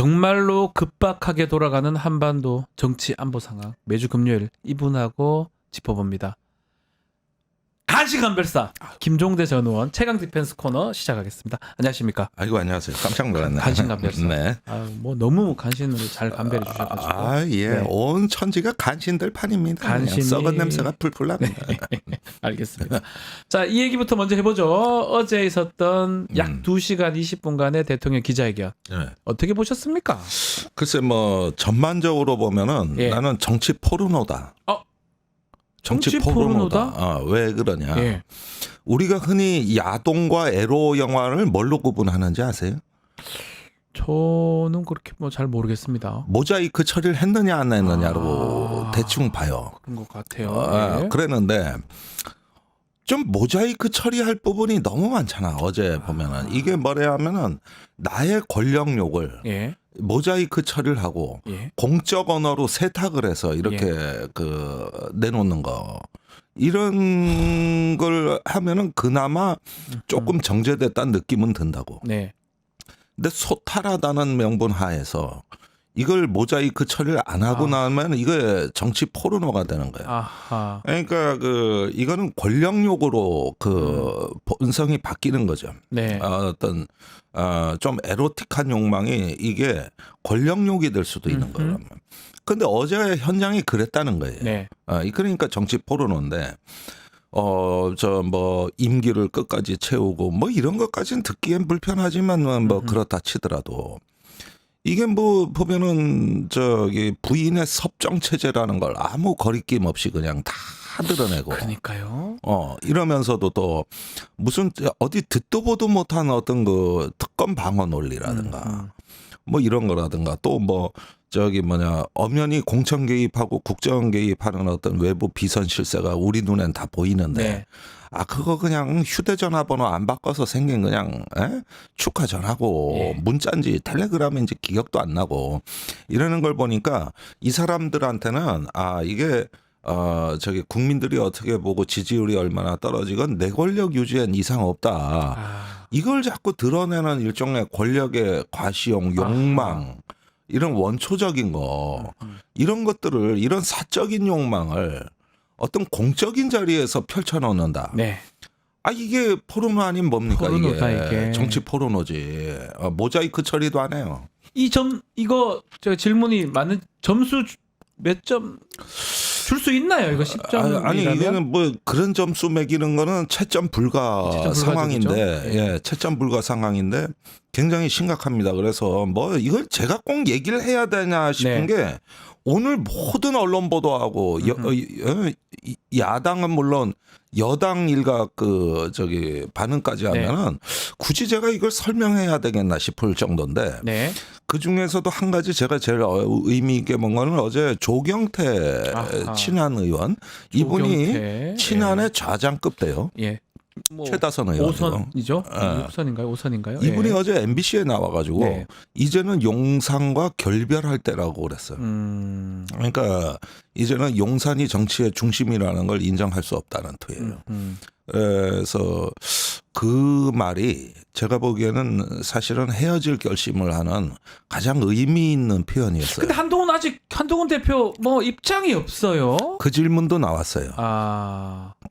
정말로 급박하게 돌아가는 한반도 정치 안보 상황 매주 금요일 이분하고 짚어봅니다. 간신간별사 김종대 전 의원 최강 디펜스 코너 시작하겠습니다. 안녕하십니까? 아이고 안녕하세요. 깜짝 놀랐네. 간신간별사. 네. 뭐 너무 간신으로 잘 감별해 주셔가지고. 예. 네. 온 천지가 간신들 판입니다. 간신이... 썩은 냄새가 풀풀 납니다. 알겠습니다. 자, 이 얘기부터 먼저 해보죠. 어제 있었던 약 2시간 20분간의 대통령 기자회견. 네. 어떻게 보셨습니까? 글쎄 뭐 전반적으로 보면은 예. 나는 정치 포르노다. 정치 포르노다? 왜 그러냐? 예. 우리가 흔히 야동과 에로 영화를 뭘로 구분하는지 아세요? 저는 그렇게 뭐 잘 모르겠습니다. 모자이크 처리를 했느냐 안 했느냐로 대충 봐요. 그런 것 같아요. 예. 그랬는데 좀 모자이크 처리할 부분이 너무 많잖아. 어제 보면은 이게 뭐래 하면은 나의 권력욕을 예. 모자이크 처리를 하고 예. 공적 언어로 세탁을 해서 이렇게 내놓는 거 이런 걸 하면은 그나마 조금 정제됐다는 느낌은 든다고. 네. 근데 소탈하다는 명분 하에서 이걸 모자이크 처리를 안 하고 나면 이게 정치 포르노가 되는 거예요. 아하. 그러니까 이거는 권력욕으로 본성이 바뀌는 거죠. 네. 어떤 좀 에로틱한 욕망이 이게 권력욕이 될 수도 있는 거예요. 근데 어제 현장이 그랬다는 거예요. 네. 그러니까 정치 포르노인데 임기를 끝까지 채우고 뭐 이런 것까지는 듣기엔 불편하지만 뭐 그렇다 치더라도 이게 뭐 보면은 부인의 섭정 체제라는 걸 아무 거리낌 없이 그냥 다 드러내고. 그러니까요. 이러면서도 또 무슨 어디 듣도 보도 못한 어떤 특검 방어 논리라든가 뭐 이런 거라든가 또 뭐 엄연히 공천 개입하고 국정 개입하는 어떤 외부 비선 실세가 우리 눈엔 다 보이는데 네. 그거 그냥 휴대전화 번호 안 바꿔서 생긴 그냥 축하 전화고 문자인지 텔레그램인지 기억도 안 나고 이러는 걸 보니까 이 사람들한테는 이게 국민들이 어떻게 보고 지지율이 얼마나 떨어지건 내 권력 유지엔 이상 없다. 이걸 자꾸 드러내는 일종의 권력의 과시용, 욕망 이런 원초적인 거 이런 것들을 이런 사적인 욕망을 어떤 공적인 자리에서 펼쳐놓는다. 네. 이게 포르노 아닌 뭡니까? 포르노다, 이게. 정치 포르노지. 모자이크 처리도 안 해요. 이거 제가 질문이 많은 점수 몇 점 줄 수 있나요? 이거 10점이라면? 아니 이거는 뭐 그런 점수 매기는 거는 채점 불가 상황인데 채점 불가 상황인데 굉장히 심각합니다. 그래서 뭐 이걸 제가 꼭 얘기를 해야 되냐 싶은 게 오늘 모든 언론 보도하고 야당은 물론 여당 일각 반응까지 하면은 굳이 제가 이걸 설명해야 되겠나 싶을 정도인데 그 중에서도 한 가지 제가 제일 의미 있게 본 거는 어제 조경태 친한 의원 이분이 친한의 좌장급 돼요. 뭐 최다선 의원 5선이죠? 6선인가요? 5선인가요? 이분이 어제 MBC에 나와가지고 이제는 용산과 결별할 때라고 그랬어요. 그러니까 이제는 용산이 정치의 중심이라는 걸 인정할 수 없다는 투예요. 그래서 그 말이 제가 보기에는 사실은 헤어질 결심을 하는 가장 의미 있는 표현이었어요. 근데 한동훈 대표 뭐 입장이 없어요. 그 질문도 나왔어요.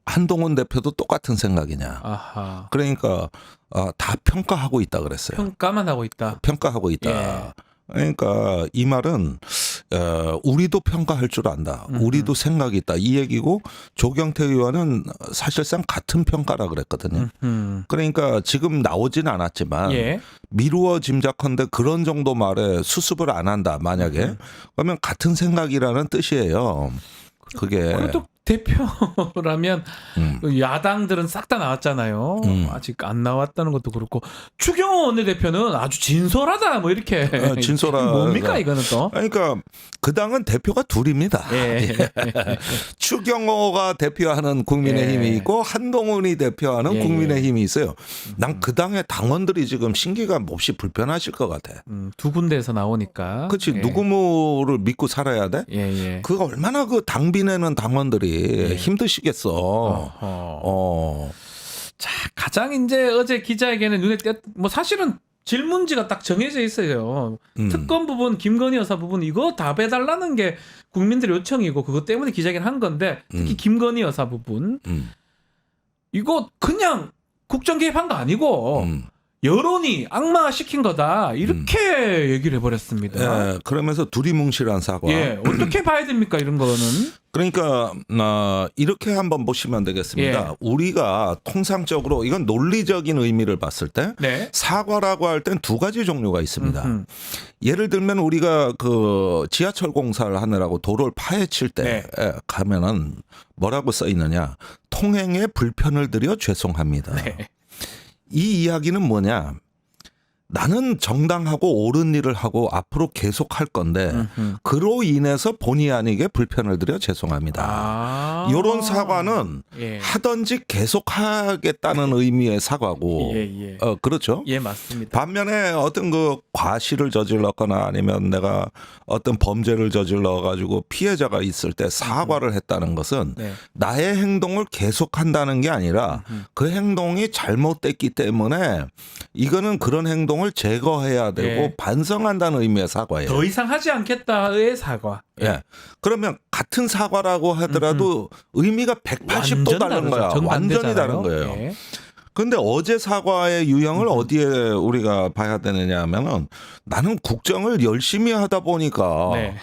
한동훈 대표도 똑같은 생각이냐. 아하. 그러니까 다 평가하고 있다 그랬어요. 평가만 하고 있다. 평가하고 있다. 그러니까 이 말은 우리도 평가할 줄 안다. 우리도 생각이 있다. 이 얘기고 조경태 의원은 사실상 같은 평가라 그랬거든요. 그러니까 지금 나오진 않았지만 미루어 짐작컨대 그런 정도 말에 수습을 안 한다. 만약에 그러면 같은 생각이라는 뜻이에요. 그게. 그래도 대표라면 야당들은 싹 다 나왔잖아요. 아직 안 나왔다는 것도 그렇고 추경호 원내대표는 아주 진솔하다 뭐 이렇게 진솔하다. 뭡니까 이거는 또? 그러니까 그 당은 대표가 둘입니다. 추경호가 대표하는 국민의힘이 있고 한동훈이 대표하는 국민의힘이 있어요. 난 그 당의 당원들이 지금 신기가 몹시 불편하실 것 같아. 두 군데에서 나오니까. 그렇지. 누구를 믿고 살아야 돼? 그거 얼마나 당비내는 당원들이 힘드시겠어. 자, 가장 이제 어제 기자회견에 눈에 띄었 뭐 사실은 질문지가 딱 정해져 있어요. 특검 부분, 김건희 여사 부분 이거 답해달라는 게 국민들의 요청이고 그것 때문에 기자회견 한 건데 특히 김건희 여사 부분 이거 그냥 국정 개입한 거 아니고 여론이 악마시킨 거다 이렇게 얘기를 해버렸습니다. 예, 그러면서 두리뭉실한 사과. 예, 어떻게 봐야 됩니까 이런 거는? 그러니까 이렇게 한번 보시면 되겠습니다. 예. 우리가 통상적으로 이건 논리적인 의미를 봤을 때 네. 사과라고 할 땐 두 가지 종류가 있습니다. 예를 들면 우리가 그 지하철 공사를 하느라고 도로를 파헤칠 때 네. 가면은 뭐라고 써 있느냐? 통행에 불편을 드려 죄송합니다. 네. 이 이야기는 뭐냐? 나는 정당하고 옳은 일을 하고 앞으로 계속 할 건데 그로 인해서 본의 아니게 불편을 드려 죄송합니다. 이런 사과는 예. 하든지 계속하겠다는 의미의 사과고, 예. 그렇죠. 예, 맞습니다. 반면에 어떤 그 과실을 저질렀거나 아니면 내가 어떤 범죄를 저질러 가지고 피해자가 있을 때 사과를 했다는 것은 네. 나의 행동을 계속한다는 게 아니라 그 행동이 잘못됐기 때문에 이거는 그런 행동을 제거해야 되고 예. 반성한다는 의미의 사과예요. 더 이상 하지 않겠다의 사과. 예. 그러면 같은 사과라고 하더라도 의미가 180도 다른 거야. 완전히 다른 거예요. 예. 근데 어제 사과의 유형을 어디에 우리가 봐야 되느냐 하면은 나는 국정을 열심히 하다 보니까 네.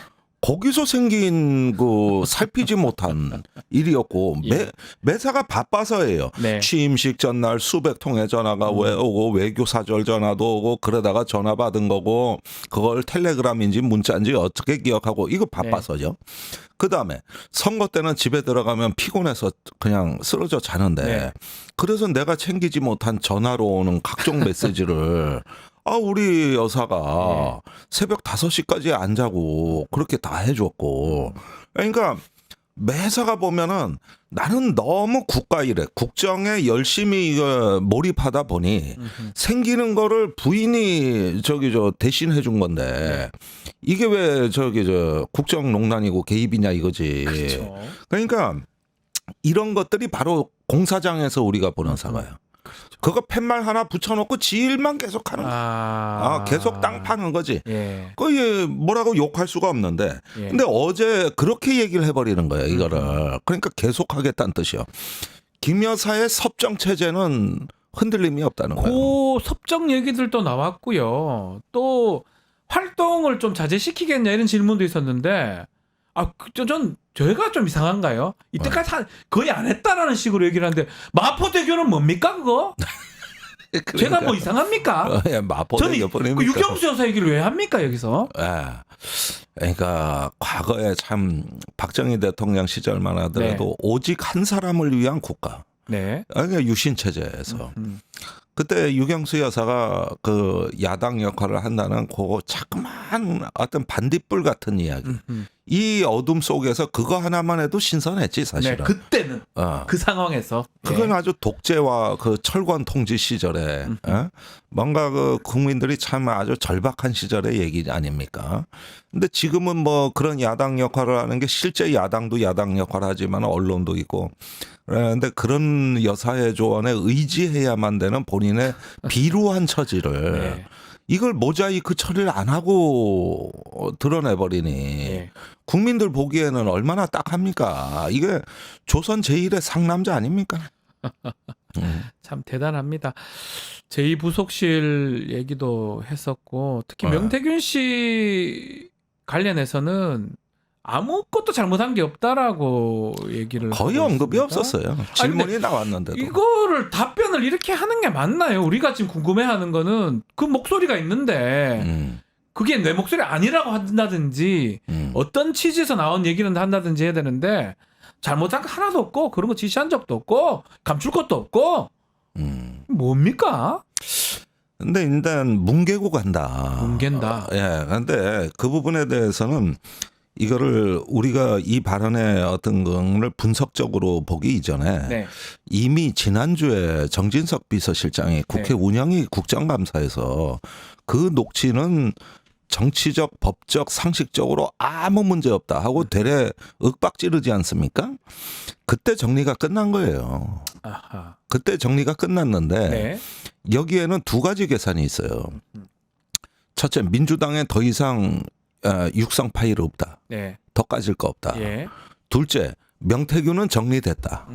거기서 생긴 그 살피지 못한 일이었고 예. 매사가 바빠서예요. 네. 취임식 전날 수백 통의 전화가 오고 외교 사절 전화도 오고 그러다가 전화 받은 거고 그걸 텔레그램인지 문자인지 어떻게 기억하고 이거 바빠서죠. 그다음에 선거 때는 집에 들어가면 피곤해서 그냥 쓰러져 자는데 네. 그래서 내가 챙기지 못한 전화로 오는 각종 메시지를 우리 여사가 새벽 5시까지 안 자고 그렇게 다 해줬고. 그러니까 매사가 보면은 나는 너무 국가 일에 국정에 열심히 몰입하다 보니 생기는 거를 부인이 대신 해준 건데 이게 왜 국정농단이고 개입이냐 이거지. 그렇죠. 그러니까 이런 것들이 바로 공사장에서 우리가 보는 사과예요. 그거 팻말 하나 붙여놓고 지 일만 계속하는 거야. 계속 땅 파는 거지. 예. 그 뭐라고 욕할 수가 없는데. 예. 근데 어제 그렇게 얘기를 해버리는 거예요. 이거를. 그러니까 계속하겠다는 뜻이요. 김 여사의 섭정 체제는 흔들림이 없다는 거예요. 그 섭정 얘기들도 나왔고요. 또 활동을 좀 자제시키겠냐 이런 질문도 있었는데 전 저희가 좀 이상한가요? 이때까지 거의 안 했다라는 식으로 얘기를 하는데 마포대교는 뭡니까 그거? 그러니까. 제가 뭐 이상합니까? 마포대교 저는 그 유경수 여사 얘기를 왜 합니까 여기서? 그러니까 과거에 참 박정희 대통령 시절만 하더라도 오직 한 사람을 위한 국가. 네. 그러니까 유신 체제에서 그때 유경수 여사가 그 야당 역할을 한다는 그거 자꾸만 어떤 반딧불 같은 이야기. 이 어둠 속에서 그거 하나만 해도 신선했지 사실은. 네, 그때는 그 상황에서 그건 아주 독재와 그 철권 통치 시절에 뭔가 그 국민들이 참 아주 절박한 시절의 얘기 아닙니까? 근데 지금은 뭐 그런 야당 역할을 하는 게 실제 야당도 야당 역할을 하지만 언론도 있고 그런데 그런 여사의 조언에 의지해야만 되는 본인의 비루한 처지를 이걸 모자이크 처리를 안 하고 드러내버리니 국민들 보기에는 얼마나 딱합니까? 이게 조선 제1의 상남자 아닙니까? 참 대단합니다. 제2부속실 얘기도 했었고 특히 명태균 씨 관련해서는 아무것도 잘못한 게 없다라고 얘기를 거의 하고 언급이 있습니다. 없었어요. 질문이 나왔는데도. 이거를 답변을 이렇게 하는 게 맞나요? 우리가 지금 궁금해하는 거는 그 목소리가 있는데 그게 내 목소리 아니라고 한다든지 어떤 취지에서 나온 얘기를 한다든지 해야 되는데 잘못한 거 하나도 없고 그런 거 지시한 적도 없고 감출 것도 없고 뭡니까? 근데 일단 뭉개고 간다. 뭉갠다. 근데 그 부분에 대해서는 이거를 우리가 이 발언의 어떤 것을 분석적으로 보기 이전에 이미 지난주에 정진석 비서실장이 국회 운영위 국정감사에서 그 녹취는 정치적, 법적, 상식적으로 아무 문제 없다 하고 되레 윽박지르지 않습니까? 그때 정리가 끝난 거예요. 아하. 그때 정리가 끝났는데 네. 여기에는 두 가지 계산이 있어요. 첫째, 민주당에 더 이상 육성 파일 없다. 네. 더 까질 거 없다. 예. 둘째, 명태균은 정리됐다.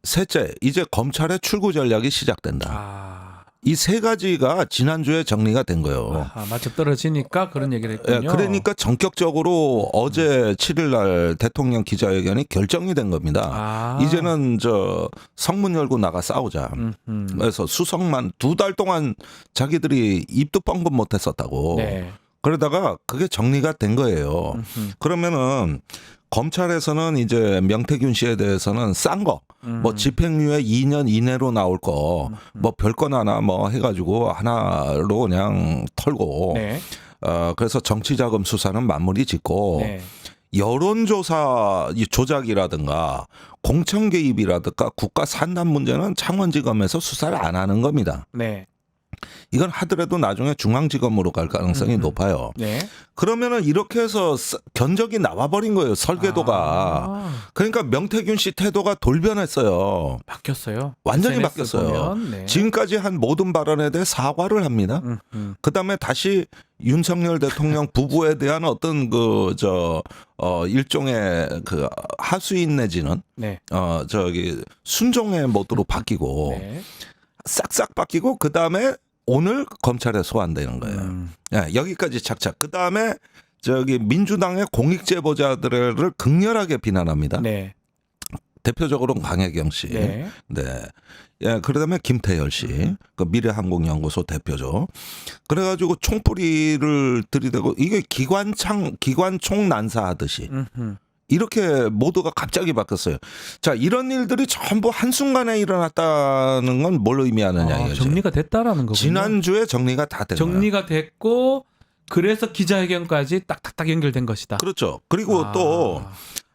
셋째, 이제 검찰의 출구 전략이 시작된다. 아. 이 세 가지가 지난주에 정리가 된 거예요. 아하, 맞춰 떨어지니까 그런 얘기를 했군요. 그러니까 전격적으로 어제 7일 날 대통령 기자회견이 결정이 된 겁니다. 아. 이제는 저 성문 열고 나가 싸우자. 그래서 수석만 2달 동안 자기들이 입도 뻥긋 못했었다고. 네. 그러다가 그게 정리가 된 거예요. 그러면은 검찰에서는 이제 명태균 씨에 대해서는 싼 거, 뭐 집행유예 2년 이내로 나올 거, 뭐 별건 하나 뭐 해가지고 하나로 그냥 털고, 네. 그래서 정치자금 수사는 마무리 짓고, 네. 여론조사 조작이라든가 공천 개입이라든가 국가 산단 문제는 창원지검에서 수사를 안 하는 겁니다. 네. 이건 하더라도 나중에 중앙지검으로 갈 가능성이 높아요. 네. 그러면은 이렇게 해서 견적이 나와버린 거예요. 설계도가. 아. 그러니까 명태균 씨 태도가 돌변했어요. 바뀌었어요. 완전히 SNS 바뀌었어요. 보면, 네. 지금까지 한 모든 발언에 대해 사과를 합니다. 그다음에 다시 윤석열 대통령 부부에 대한 어떤 일종의 그 하수인 내지는 네. 순종의 모드로 바뀌고 네. 싹싹 바뀌고 그다음에 오늘 검찰에 소환되는 거예요. 여기까지 착착. 그다음에 민주당의 공익 제보자들을 극렬하게 비난합니다. 네. 대표적으로 강혜경 씨. 네. 네. 예, 그다음에 김태열 씨. 그 미래항공연구소 대표죠. 그래가지고 총뿌리를 들이대고 이게 기관총 난사하듯이. 이렇게 모두가 갑자기 바뀌었어요. 자, 이런 일들이 전부 한순간에 일어났다는 건 뭘 의미하느냐 이거죠. 정리가 됐다라는 거군요. 지난주에 정리가 다 된 거예요. 정리가 됐고 그래서 기자회견까지 딱딱딱 연결된 것이다. 그렇죠. 그리고 또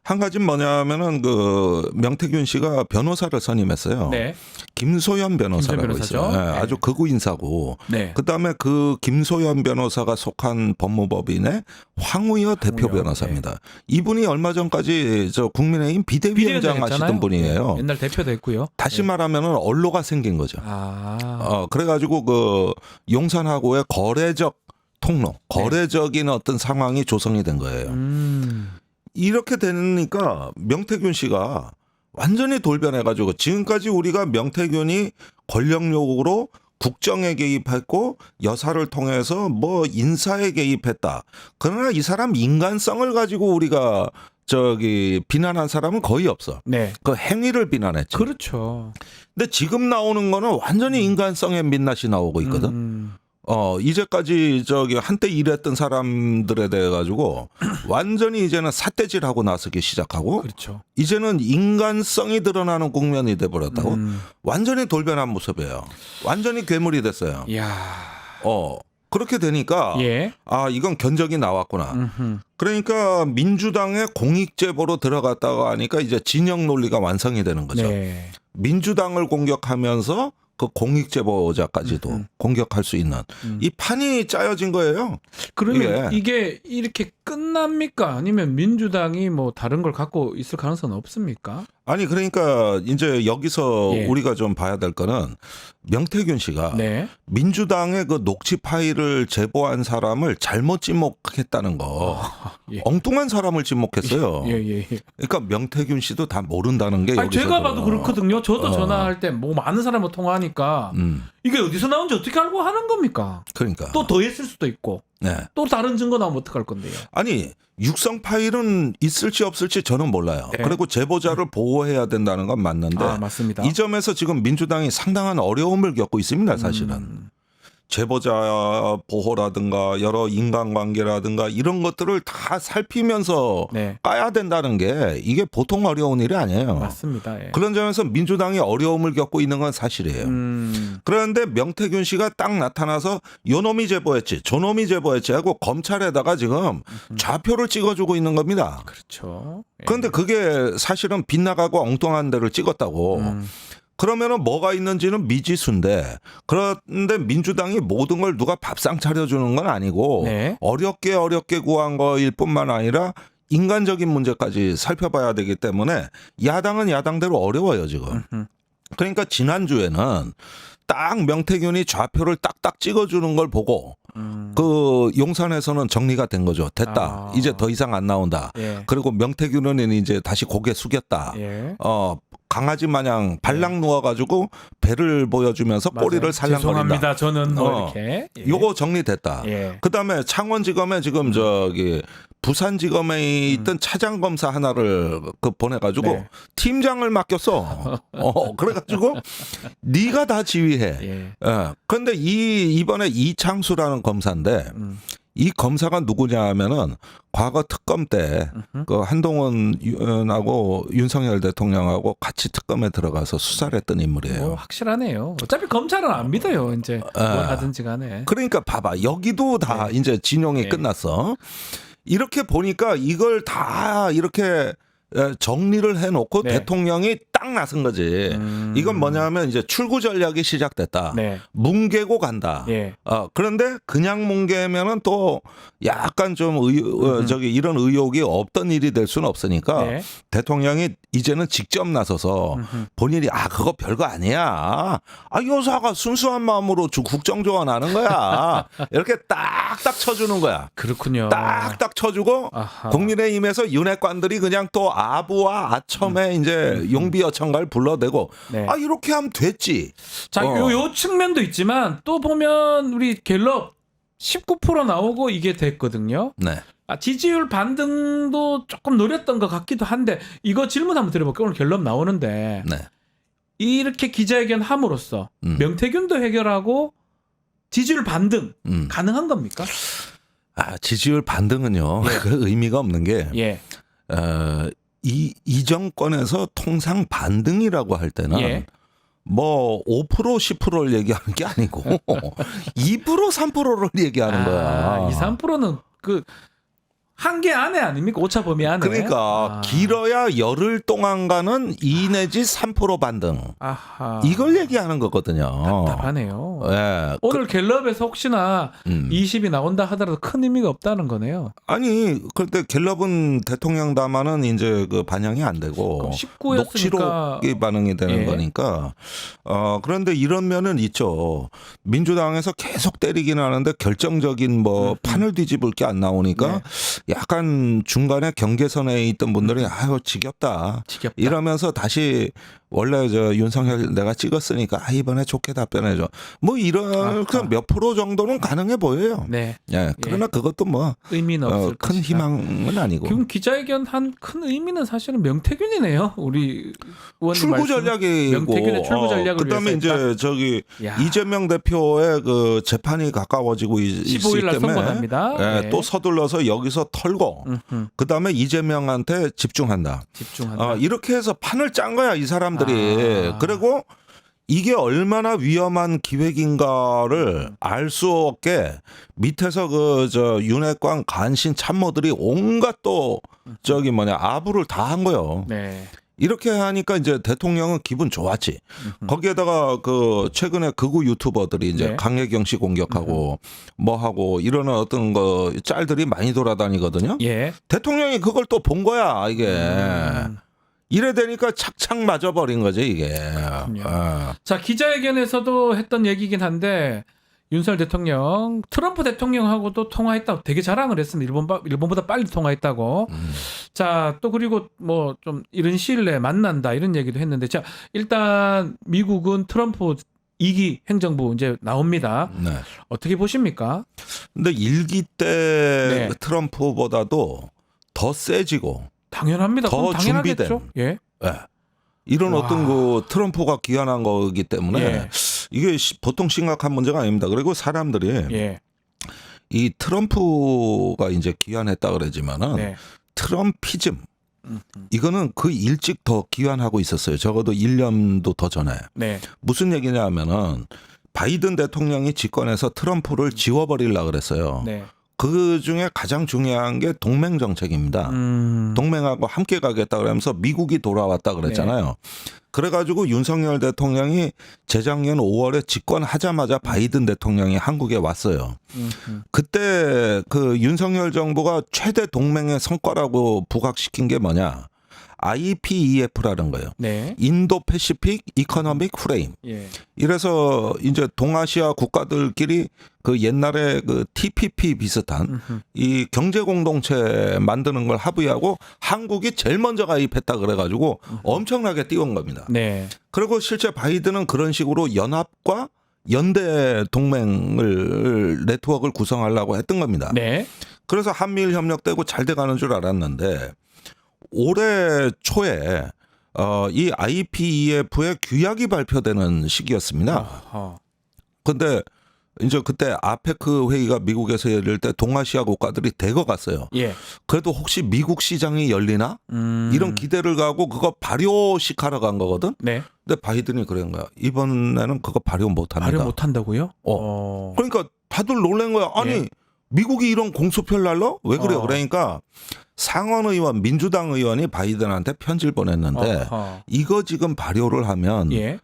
한 가지는 뭐냐면은 그 명태균 씨가 변호사를 선임했어요. 네. 김소연 변호사라고 있어요. 네, 네. 아주 극우 인사고. 네. 그다음에 그 김소연 변호사가 속한 법무법인의 황우여 대표 변호사입니다. 네. 이분이 얼마 전까지 국민의힘 비대위원장 하시던 분이에요. 네. 옛날 대표도 했고요. 다시 말하면은 언로가 생긴 거죠. 그래가지고 그 용산하고의 거래적 통로, 거래적인 어떤 상황이 조성이 된 거예요. 이렇게 되니까 명태균 씨가 완전히 돌변해가지고 지금까지 우리가 명태균이 권력욕으로 국정에 개입했고 여사를 통해서 뭐 인사에 개입했다. 그러나 이 사람 인간성을 가지고 우리가 비난한 사람은 거의 없어. 네. 그 행위를 비난했죠. 그렇죠. 근데 지금 나오는 거는 완전히 인간성의 민낯이 나오고 있거든. 이제까지 한때 일했던 사람들에 대해 가지고 완전히 이제는 삿대질하고 나서기 시작하고 그렇죠. 이제는 인간성이 드러나는 국면이 돼 버렸다고. 완전히 돌변한 모습이에요. 완전히 괴물이 됐어요. 이야. 그렇게 되니까 예. 이건 견적이 나왔구나. 그러니까 민주당의 공익 제보로 들어갔다가 하니까 이제 진영 논리가 완성이 되는 거죠. 네. 민주당을 공격하면서 그 공익 제보자까지도 공격할 수 있는 이 판이 짜여진 거예요. 그러면 이게 이렇게 끝납니까? 아니면 민주당이 뭐 다른 걸 갖고 있을 가능성은 없습니까? 아니 그러니까 이제 여기서 우리가 좀 봐야 될 거는 명태균 씨가 민주당의 그 녹취 파일을 제보한 사람을 잘못 지목했다는 거. 엉뚱한 사람을 지목했어요. 그러니까 명태균 씨도 다 모른다는 게 여기서 제가 봐도 그렇거든요. 저도 전화할 때 뭐 많은 사람을 통화하니까 이게 어디서 나온지 어떻게 알고 하는 겁니까? 그러니까 또 더했을 수도 있고 또 다른 증거 나오면 어떡할 건데요? 아니 육성 파일은 있을지 없을지 저는 몰라요. 그리고 제보자를 보호해야 된다는 건 맞는데 맞습니다. 이 점에서 지금 민주당이 상당한 어려움을 겪고 있습니다. 사실은. 제보자 보호라든가 여러 인간관계라든가 이런 것들을 다 살피면서 까야 된다는 게 이게 보통 어려운 일이 아니에요. 맞습니다. 그런 점에서 민주당이 어려움을 겪고 있는 건 사실이에요. 그런데 명태균 씨가 딱 나타나서 요놈이 제보했지 저놈이 제보했지 하고 검찰에다가 지금 좌표를 찍어주고 있는 겁니다. 그렇죠. 그런데 그게 사실은 빗나가고 엉뚱한 데를 찍었다고 그러면은 뭐가 있는지는 미지수인데 그런데 민주당이 모든 걸 누가 밥상 차려주는 건 아니고 네. 어렵게 구한 거일 뿐만 아니라 인간적인 문제까지 살펴봐야 되기 때문에 야당은 야당대로 어려워요 지금. 그러니까 지난주에는 딱 명태균이 좌표를 딱딱 찍어주는 걸 보고 그 용산에서는 정리가 된 거죠. 됐다. 이제 더 이상 안 나온다. 예. 그리고 명태균은 이제 다시 고개 숙였다. 예. 강아지 마냥 발랑 누워가지고 배를 보여주면서 꼬리를 살랑거린다. 죄송합니다. 저는 뭐 이렇게. 예. 요거 정리됐다. 예. 그다음에 창원지검에 지금 저기 부산지검에 있던 차장검사 하나를 보내가지고 네. 팀장을 맡겼어. 그래가지고 네가 다 지휘해. 예. 그런데 이번에 이창수라는 검사인데 이 검사가 누구냐 하면은 과거 특검 때 그 한동훈 의원하고 윤석열 대통령하고 같이 특검에 들어가서 수사를 했던 인물이에요. 확실하네요. 어차피 검찰은 안 믿어요. 이제 뭘 하든지 간에. 그러니까 봐봐. 여기도 다 이제 진용이 끝났어. 이렇게 보니까 이걸 다 이렇게 정리를 해놓고 대통령이 딱 나선 거지. 이건 뭐냐면 이제 출구 전략이 시작됐다. 뭉개고 간다. 그런데 그냥 뭉개면은 또 약간 좀 이런 의혹이 없던 일이 될 수는 없으니까 대통령이 이제는 직접 나서서 본인이 그거 별거 아니야. 여사가 순수한 마음으로 국정조언하는 거야. 이렇게 딱딱 쳐주는 거야. 그렇군요. 딱딱 쳐주고 국민의힘에서 윤핵관들이 그냥 또 아부와 아첨에 이제 용비어천가를 불러대고 이렇게 하면 됐지. 자, 요 측면도 있지만 또 보면 우리 갤럽 19% 나오고 이게 됐거든요. 네. 지지율 반등도 조금 노렸던 것 같기도 한데 이거 질문 한번 드려볼게요. 오늘 갤럽 나오는데 이렇게 기자회견 함으로써 명태균도 해결하고 지지율 반등 가능한 겁니까? 지지율 반등은요. 그 의미가 없는 게 이 정권에서 통상 반등이라고 할 때는 뭐 5% 10%를 얘기하는 게 아니고 2% 3%를 얘기하는 거야. 2, 3%는 그 한계 안에 아닙니까? 오차 범위 안에. 그러니까 길어야 열흘 동안 가는 2 내지 3% 반등. 이걸 얘기하는 거거든요. 답답하네요. 오늘 갤럽에서 혹시나 20이 나온다 하더라도 큰 의미가 없다는 거네요. 아니, 그런데 갤럽은 대통령 담화는 이제 그 반영이 안 되고 19였으니까 녹취록이 반응이 되는 거니까. 그런데 이런 면은 있죠. 민주당에서 계속 때리긴 하는데 결정적인 뭐 판을 뒤집을 게 안 나오니까 약간 중간에 경계선에 있던 분들이 지겹다. 이러면서 다시 원래 윤석열 내가 찍었으니까 이번에 좋게 답변해줘. 뭐 이런 몇 프로 정도는 가능해 보여요. 그러나 그것도 뭐 의미는 없을 큰 희망은 아니고. 지금 기자회견 한 큰 의미는 사실은 명태균이네요. 우리 의원님 출구 전략이고. 명태균의 출구 전략을 그다음에 이제 이재명 대표의 그 재판이 가까워지고 있기 15일 날 때문에 선고납니다. 또 서둘러서 여기서 털고 그다음에 이재명한테 집중한다. 이렇게 해서 판을 짠 거야 이 사람들이. 그리고 이게 얼마나 위험한 기획인가를 알 수 없게 밑에서 윤핵관 간신 참모들이 온갖 또 아부를 다 한 거예요. 이렇게 하니까 이제 대통령은 기분 좋았지. 거기에다가 그 최근에 극우 유튜버들이 이제 강혜경 씨 공격하고 뭐 하고 이러는 어떤 거 짤들이 많이 돌아다니거든요. 대통령이 그걸 또 본 거야 이게. 이래 되니까 착착 맞아버린 거지 이게. 자, 기자회견에서도 했던 얘기긴 한데 윤석열 대통령 트럼프 대통령하고도 통화했다고 되게 자랑을 했습니다. 일본보다 빨리 통화했다고. 자, 또 그리고 뭐 좀 이런 시일 내에 만난다 이런 얘기도 했는데, 자, 일단 미국은 트럼프 2기 행정부 이제 나옵니다. 어떻게 보십니까? 근데 1기 때 트럼프보다도 더 세지고 당연합니다. 더 당연하겠죠. 이런 어떤 그 트럼프가 기한한 거기 때문에 이게 보통 심각한 문제가 아닙니다. 그리고 사람들이 이 트럼프가 이제 기한했다 그러지만은 트럼피즘 이거는 그 일찍 더 기한하고 있었어요. 적어도 1년도 더 전에. 무슨 얘기냐면은 바이든 대통령이 집권해서 트럼프를 지워버리려고 그랬어요. 그 중에 가장 중요한 게 동맹 정책입니다. 동맹하고 함께 가겠다 그러면서 미국이 돌아왔다 그랬잖아요. 네. 그래가지고 윤석열 대통령이 재작년 5월에 집권하자마자 바이든 대통령이 한국에 왔어요. 그때 그 윤석열 정부가 최대 동맹의 성과라고 부각시킨 게 뭐냐? IPEF라는 거예요. 네. 인도 패시픽 이코노믹 프레임. 예. 이래서 이제 동아시아 국가들끼리 그 옛날에 그 TPP 비슷한 이 경제 공동체 만드는 걸 합의하고 한국이 제일 먼저 가입했다 그래가지고 엄청나게 띄운 겁니다. 네. 그리고 실제 바이든은 그런 식으로 연합과 연대 동맹을 네트워크를 구성하려고 했던 겁니다. 네. 그래서 한미일 협력되고 잘 돼가는 줄 알았는데 올해 초에 이 IPEF의 규약이 발표되는 시기였습니다. 그런데 이제 그때 아페크 회의가 미국에서 열릴 때 동아시아 국가들이 대거 갔어요. 예. 그래도 혹시 미국 시장이 열리나? 이런 기대를 가고 그거 발효식 하러 간 거거든. 네. 근데 바이든이 그런 거야. 이번에는 그거 발효 못합니다. 발효 못한다고요? 그러니까 다들 놀란 거야. 아니 예. 미국이 이런 공수표를 날러? 왜 그래요? 그러니까 상원 의원, 민주당 의원이 바이든한테 편지를 보냈는데 이거 지금 발효를 하면 예.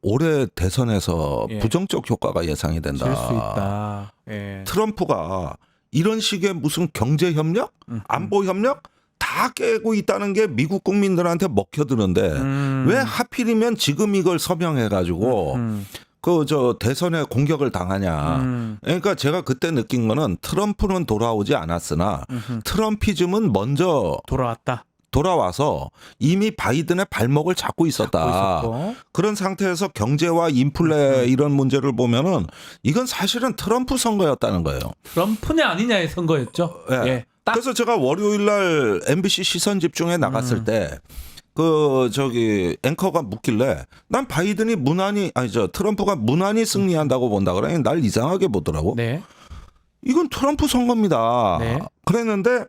올해 대선에서 예. 부정적 효과가 예상이 된다. 질 수 있다. 예. 트럼프가 이런 식의 무슨 경제 협력, 안보 협력 다 깨고 있다는 게 미국 국민들한테 먹혀드는데 왜 하필이면 지금 이걸 서명해가지고 그 저 대선에 공격을 당하냐. 그러니까 제가 그때 느낀 거는 트럼프는 돌아오지 않았으나 트럼피즘은 먼저 돌아와서 이미 바이든의 발목을 잡고 있었다. 그런 상태에서 경제와 인플레 이런 문제를 보면은 이건 사실은 트럼프 선거였다는 거예요. 트럼프냐 아니냐의 선거였죠. 네. 예. 그래서 제가 월요일 날 MBC 시선 집중에 나갔을 때 그 저기 앵커가 묻길래 난 바이든이 트럼프가 무난히 승리한다고 본다 그래. 날 이상하게 보더라고. 네. 이건 트럼프 선거입니다. 네. 그랬는데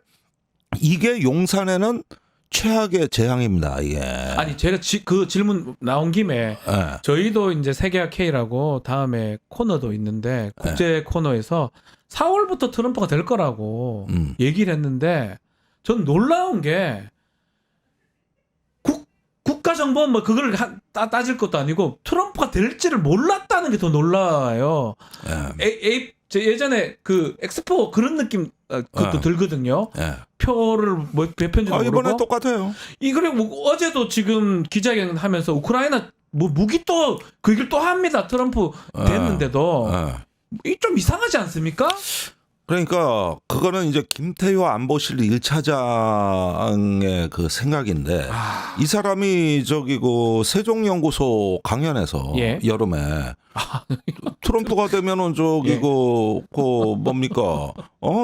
이게 용산에는 최악의 재앙입니다. 이게. 아니 제가 그 질문 나온 김에 네. 저희도 이제 세계화 K라고 다음에 코너도 있는데 국제 네. 코너에서 4월부터 트럼프가 될 거라고 얘기를 했는데 전 놀라운 게 국가정보원 뭐 그걸 따질 것도 아니고 트럼프가 될지를 몰랐다는 게 더 놀라워요. 예전에 그 엑스포 그런 느낌 그것도 들거든요. 표를 뭐 몇 편인지 모르고. 이번에 똑같아요. 그리고 뭐 어제도 지금 기자회견 하면서 우크라이나 뭐 무기 또 그 얘기를 또 합니다. 트럼프 됐는데도 이 좀 이상하지 않습니까? 그러니까 그거는 이제 김태효 안보실 1차장의 그 생각인데 이 사람이 저기 그 세종연구소 강연에서 예? 여름에 트럼프가 되면은 저기 예. 그 뭡니까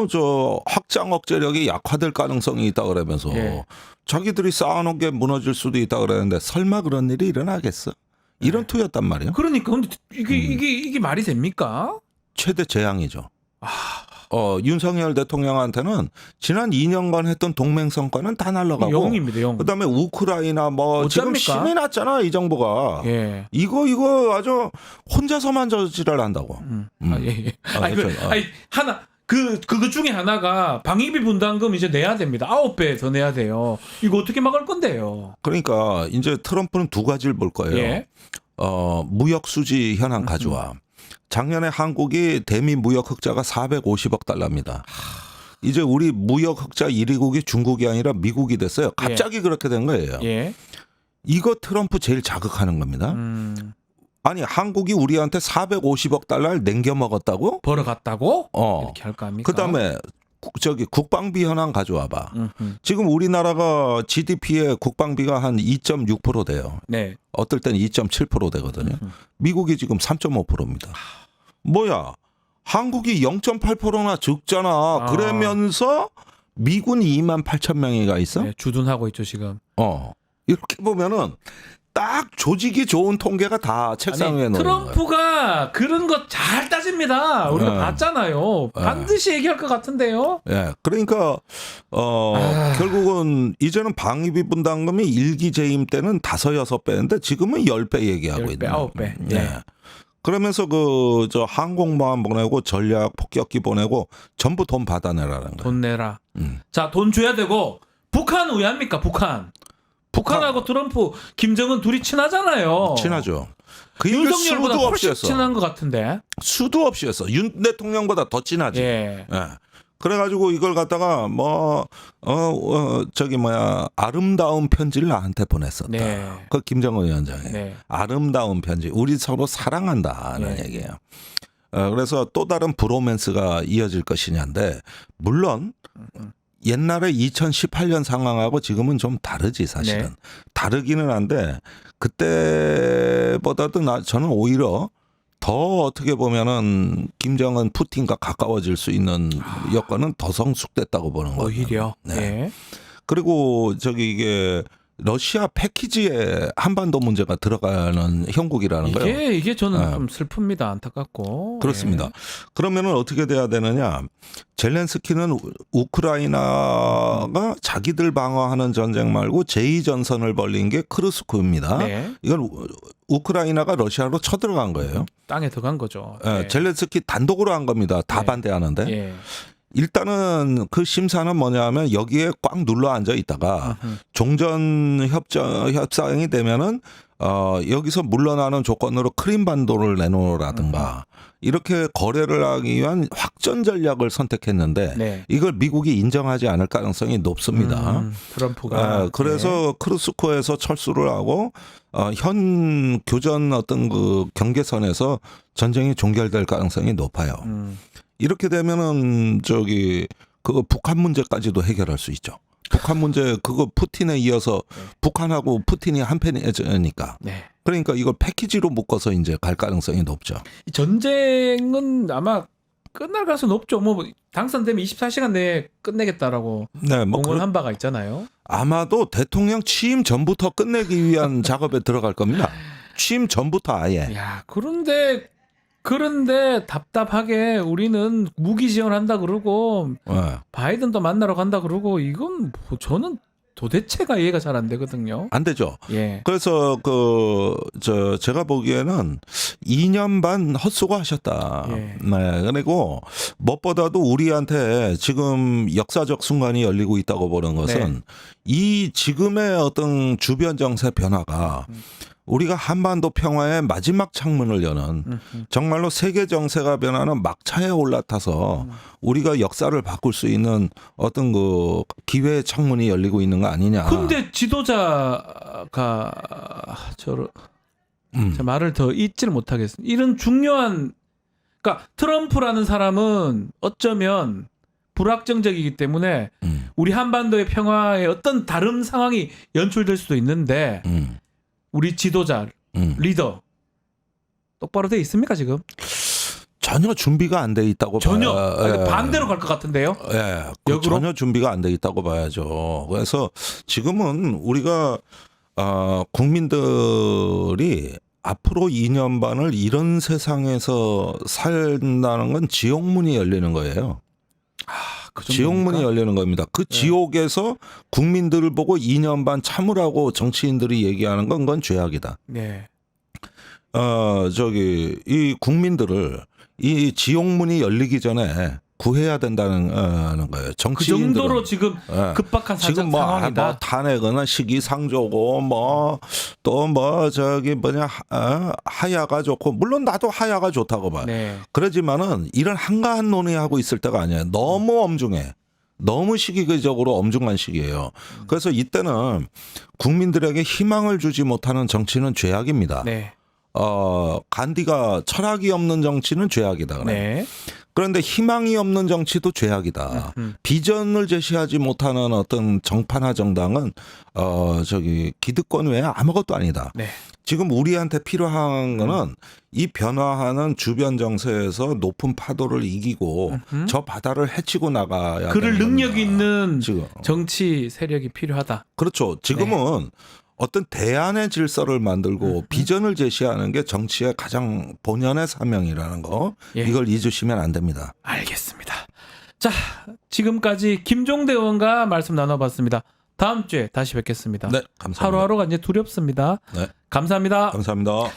저 확장 억제력이 약화될 가능성이 있다 그러면서 예. 자기들이 쌓아놓은 게 무너질 수도 있다 그랬는데 설마 그런 일이 일어나겠어? 이런 네. 투였단 말이에요. 그러니까 근데 이게 말이 됩니까? 최대 재앙이죠. 윤석열 대통령한테는 지난 2년간 했던 동맹 성과는 다 날라가고 영입니다. 영. 그다음에 우크라이나 뭐 지금 신이 났잖아 이 정부가. 예. 이거 아주 혼자서만 저지랄 한다고. 예. 하나 그거 중에 하나가 방위비 분담금 이제 내야 됩니다. 9배 더 내야 돼요. 이거 어떻게 막을 건데요? 그러니까 이제 트럼프는 두 가지를 볼 거예요. 예. 무역 수지 현황 가져와. 작년에 한국이 대미 무역 흑자가 450억 달러입니다. 이제 우리 무역 흑자 1위국이 중국이 아니라 미국이 됐어요. 갑자기 예. 그렇게 된 거예요. 예. 이거 트럼프 제일 자극하는 겁니다. 아니 한국이 우리한테 450억 달러를 남겨 먹었다고? 벌어갔다고? 이렇게 할까 합니까? 그다음에 저기 국방비 현황 가져와봐. 지금 우리나라가 GDP의 국방비가 한 2.6% 돼요. 네. 어떨 때는 2.7% 되거든요. 미국이 지금 3.5%입니다. 뭐야? 한국이 0.8%나 적잖아. 그러면서 미군 2만 8천 명이가 있어? 네, 주둔하고 있죠 지금. 이렇게 보면은 딱 조직이 좋은 통계가 다 책상 위에 놓여 있는 거예요. 트럼프가 그런 거 잘 따집니다. 우리가 봤잖아요. 반드시 얘기할 것 같은데요. 예. 그러니까 결국은 이제는 방위비 분담금이 1기 재임 때는 5, 6배인데 지금은 10배 얘기하고 10배, 있는. 9배. 예. 그러면서 저 항공모함 보내고 전략 폭격기 보내고 전부 돈 받아내라는 거예요. 돈 내라. 자, 돈 줘야 되고 북한 왜 합니까? 북한하고 트럼프, 김정은 둘이 친하잖아요. 친하죠. 그 얘기 윤석열보다 수도 훨씬 없이 했어. 친한 것 같은데. 수도 없이 했어. 윤 대통령보다 더 친하지. 예. 예. 그래가지고 이걸 갖다가 아름다운 편지를 나한테 보냈었다. 네. 그 김정은 위원장이. 네. 아름다운 편지. 우리 서로 사랑한다는 네. 얘기예요. 그래서 또 다른 브로맨스가 이어질 것이냐인데 물론 옛날에 2018년 상황하고 지금은 좀 다르지 사실은. 네. 다르기는 한데 그때보다도 저는 오히려 더 어떻게 보면은 김정은 푸틴과 가까워질 수 있는 여건은 더 성숙됐다고 보는 거예요. 오히려. 네. 네. 그리고 이게 러시아 패키지에 한반도 문제가 들어가는 형국이라는 거예요. 이게 저는 네. 좀 슬픕니다. 안타깝고. 그렇습니다. 예. 그러면은 어떻게 돼야 되느냐? 젤렌스키는 우크라이나가 자기들 방어하는 전쟁 말고 제2전선을 벌린 게 크루스크입니다. 네. 이건 우크라이나가 러시아로 쳐들어간 거예요. 땅에 들어간 거죠. 예, 네. 젤렌스키 단독으로 한 겁니다. 다 네. 반대하는데. 예. 일단은 그 심사는 뭐냐면 여기에 꽉 눌러 앉아 있다가 종전 협상이 되면은 여기서 물러나는 조건으로 크림반도를 내놓으라든가 이렇게 거래를 하기 위한 확전 전략을 선택했는데 네. 이걸 미국이 인정하지 않을 가능성이 높습니다. 트럼프가. 그래서 크루스코에서 철수를 하고 현 교전 어떤 그 경계선에서 전쟁이 종결될 가능성이 높아요. 이렇게 되면은 그 북한 문제까지도 해결할 수 있죠. 북한 문제 그거 푸틴에 이어서 북한하고 푸틴이 한편이니까. 네. 그러니까 이걸 패키지로 묶어서 이제 갈 가능성이 높죠. 이 전쟁은 아마 끝날 가능성이 높죠. 뭐 당선되면 24시간 내에 끝내겠다라고 네, 뭐 공언한 바가 있잖아요. 아마도 대통령 취임 전부터 끝내기 위한 작업에 들어갈 겁니다. 취임 전부터 아예. 야, 그런데 답답하게 우리는 무기 지원한다 그러고 네. 바이든도 만나러 간다 그러고 이건 뭐 저는 도대체가 이해가 잘 안 되거든요. 안 되죠. 예. 그래서 제가 보기에는 2년 반 헛수고하셨다. 예. 네. 그리고 무엇보다도 우리한테 지금 역사적 순간이 열리고 있다고 보는 것은 네. 이 지금의 어떤 주변 정세 변화가 우리가 한반도 평화의 마지막 창문을 여는 정말로 세계 정세가 변하는 막차에 올라타서 우리가 역사를 바꿀 수 있는 어떤 그 기회의 창문이 열리고 있는 거 아니냐. 근데 지도자가 제 말을 더 잊지를 못하겠습니다. 이런 중요한 그러니까 트럼프라는 사람은 어쩌면 불확정적이기 때문에 우리 한반도의 평화에 어떤 다른 상황이 연출될 수도 있는데 우리 지도자, 리더 똑바로 돼 있습니까 지금? 전혀 준비가 안 돼 있다고 전혀 봐요. 반대로 갈 것 같은데요. 예, 역으로? 전혀 준비가 안 돼 있다고 봐야죠. 그래서 지금은 우리가 국민들이 앞으로 2년 반을 이런 세상에서 산다는 건 지옥문이 열리는 거예요. 그 지옥문이 열리는 겁니다. 그 지옥에서 국민들을 보고 2년 반 참으라고 정치인들이 얘기하는 건 그건 죄악이다. 네. 이 국민들을 이 지옥문이 열리기 전에 구해야 된다는 거예요. 그 정치인들은 정도로 지금 예. 급박한 지금 상황이다. 탄핵은 시기상조고 하야가 좋고 물론 나도 하야가 좋다고 봐요. 네. 그러지만은 이런 한가한 논의하고 있을 때가 아니에요. 너무 엄중해. 너무 시기적으로 엄중한 시기예요. 그래서 이때는 국민들에게 희망을 주지 못하는 정치는 죄악입니다. 네. 간디가 철학이 없는 정치는 죄악이다. 그래. 네. 그런데 희망이 없는 정치도 죄악이다. 비전을 제시하지 못하는 어떤 정파나 정당은 기득권 외에 아무것도 아니다. 네. 지금 우리한테 필요한 거는 이 변화하는 주변 정세에서 높은 파도를 이기고 저 바다를 헤치고 나가야 그럴 되는 능력 겁니다. 있는 지금. 정치 세력이 필요하다. 그렇죠. 지금은 어떤 대안의 질서를 만들고 비전을 제시하는 게 정치의 가장 본연의 사명이라는 거. 예. 이걸 잊으시면 안 됩니다. 알겠습니다. 자, 지금까지 김종대 의원과 말씀 나눠봤습니다. 다음 주에 다시 뵙겠습니다. 네, 감사합니다. 하루하루가 이제 두렵습니다. 네. 감사합니다. 감사합니다.